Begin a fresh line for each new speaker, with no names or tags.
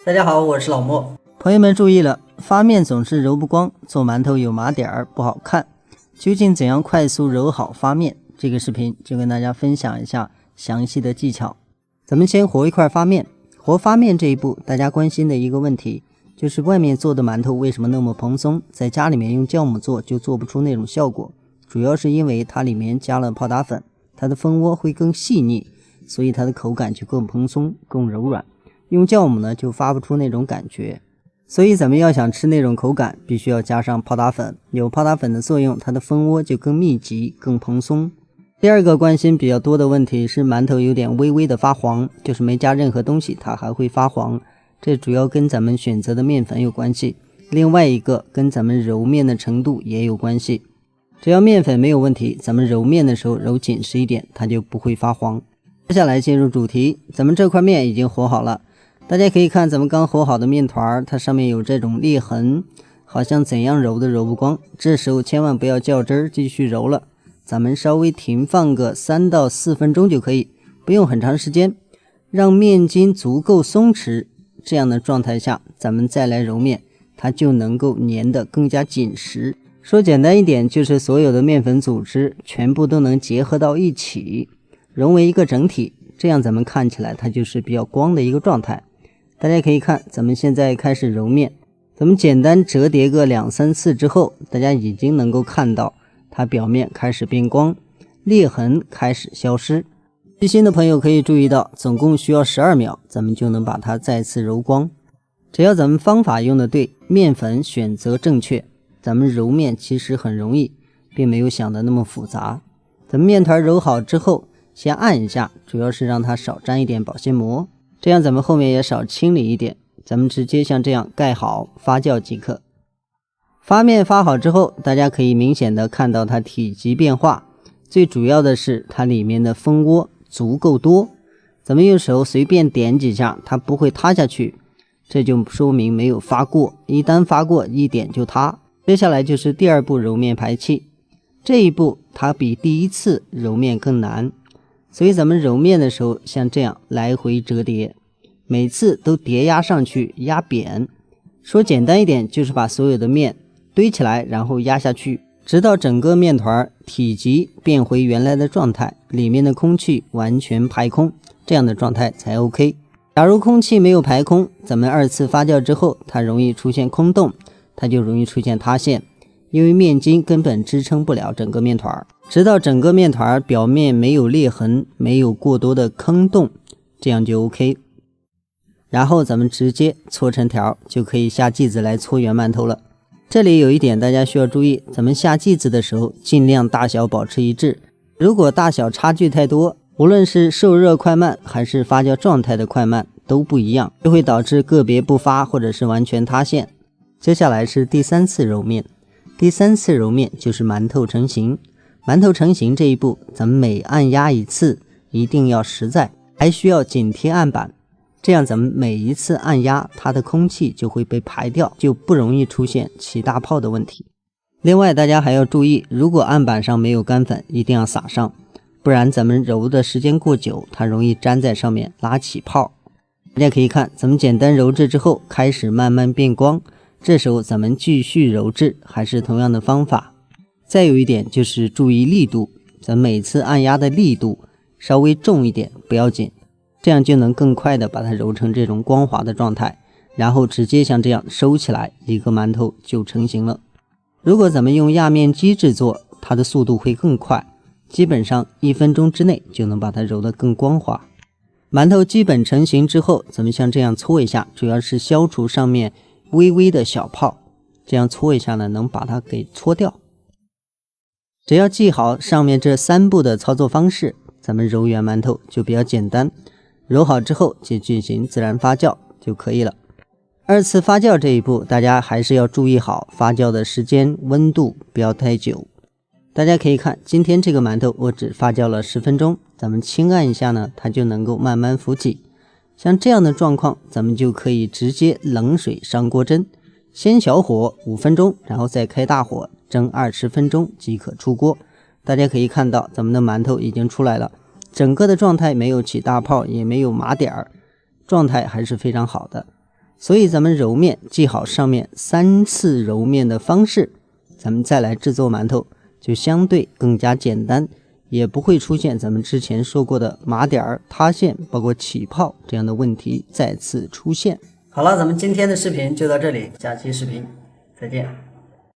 大家好，我是老莫。朋友们注意了，发面总是揉不光，做馒头有麻点儿不好看。究竟怎样快速揉好发面？这个视频就跟大家分享一下详细的技巧。咱们先和一块发面。和发面这一步，大家关心的一个問題就是外面做的馒頭為什麼那麼蓬鬆，在家裡面用酵母做就做不出那種效果。主要是因為它裡面加了泡打粉，它的蜂窩會更細膩，所以它的口感就更蓬鬆更柔軟。用酵母呢就發不出那種感覺，所以咱們要想吃那種口感，必須要加上泡打粉。有泡打粉的作用，它的蜂窩就更密集更蓬鬆。第二個關心比較多的問題是饅頭有點微微的發黃，就是沒加任何東西它還會發黃，這主要跟咱們選擇的麵粉有關係，另外一個跟咱們揉麵的程度也有關係。只要麵粉沒有問題，咱們揉麵的時候揉緊實一點，它就不會發黃。接下來進入主題，咱們這塊麵已經和好了，大家可以看咱們剛和好的麵團，它上面有這種裂痕，好像怎樣揉都揉不光，這時候千萬不要較真兒繼續揉了，咱們稍微停放個3到4分鐘就可以，不用很長時間，讓麵筋足夠鬆弛，這樣的狀態下咱們再來揉麵，它就能夠粘得更加緊實。說簡單一點，就是所有的麵粉組織全部都能結合到一起，融為一個整體，這樣咱們看起來它就是比較光的一個狀態。大家可以看，咱們現在開始揉麵，咱們簡單折疊個2、3次之後，大家已經能夠看到它表面開始變光，裂痕開始消失。細心的朋友可以注意到，總共需要12秒，咱們就能把它再次揉光。只要咱們方法用的對，麵粉選擇正確，咱們揉麵其實很容易，並沒有想的那麼複雜。咱們麵團揉好之後，先按一下，主要是讓它少沾一點保鮮膜，這樣咱們後面也少清理一點，咱們直接像這樣蓋好發酵即可。發面發好之後，大家可以明顯的看到它體積變化，最主要的是它裡面的蜂窩足夠多，咱們用手隨便點幾下，它不會塌下去，這就說明沒有發過，一旦發過一點就塌。接下來就是第二步揉面排氣，這一步它比第一次揉面更難，所以咱們揉面的時候像這樣來回折疊，每次都疊壓上去壓扁。說簡單一點，就是把所有的面堆起來，然後壓下去，直到整個面團體積變回原來的狀態，裡面的空氣完全排空，這樣的狀態才 OK。假如空氣沒有排空，咱們2次發酵之後，它容易出現空洞，它就容易出現塌陷，因為面筋根本支撐不了整個面團。直到整個面團表面沒有裂痕，沒有過多的坑洞，這樣就 OK。然後咱們直接搓成條，就可以下劑子來搓圓饅頭了。這裡有一點大家需要注意，咱們下劑子的時候盡量大小保持一致，如果大小差距太多，無論是受熱快慢還是發酵狀態的快慢都不一樣，就會導致個別不發或者是完全塌陷。接下來是第3次揉面，第3次揉面就是饅頭成型。饅頭成型這一步，咱們每按壓一次一定要實在，還需要緊貼案板，這樣咱們每一次按壓，它的空氣就會被排掉，就不容易出現起大泡的問題。另外大家還要注意，如果案板上沒有乾粉，一定要撒上，不然咱們揉的時間過久，它容易粘在上面拉起泡。大家可以看，咱們簡單揉製之後開始慢慢變光，這時候咱們繼續揉製，還是同樣的方法。再有一點就是注意力度，咱每次按壓的力度稍微重一點，不要緊，這樣就能更快的把它揉成這種光滑的狀態，然後直接像這樣收起來，一個饅頭就成型了。如果咱們用壓面機製作，它的速度會更快，基本上1分鐘之內就能把它揉得更光滑。饅頭基本成型之後，咱們像這樣搓一下，主要是消除上面微微的小泡，這樣搓一下呢，能把它給搓掉。只要記好上面這3步的操作方式，咱們揉圓饅頭就比較簡單。揉好之後就進行自然發酵就可以了。2次發酵這一步，大家還是要注意好發酵的時間、溫度，不要太久。大家可以看，今天這個饅頭我只發酵了10分鐘，咱們輕按一下呢，它就能夠慢慢浮起。像這樣的狀況，咱們就可以直接冷水上鍋蒸，先小火5分鐘，然後再開大火蒸20分鐘即可出鍋。大家可以看到咱們的饅頭已經出來了，整個的狀態沒有起大泡，也沒有麻點兒，狀態還是非常好的。所以咱們揉面記好上面3次揉面的方式，咱们再来制作馒头就相对更加简单，也不会出现咱们之前说过的麻点、塌陷包括起泡这样的问题再次出现。好了，咱们今天的视频就到这里，下期视频再见。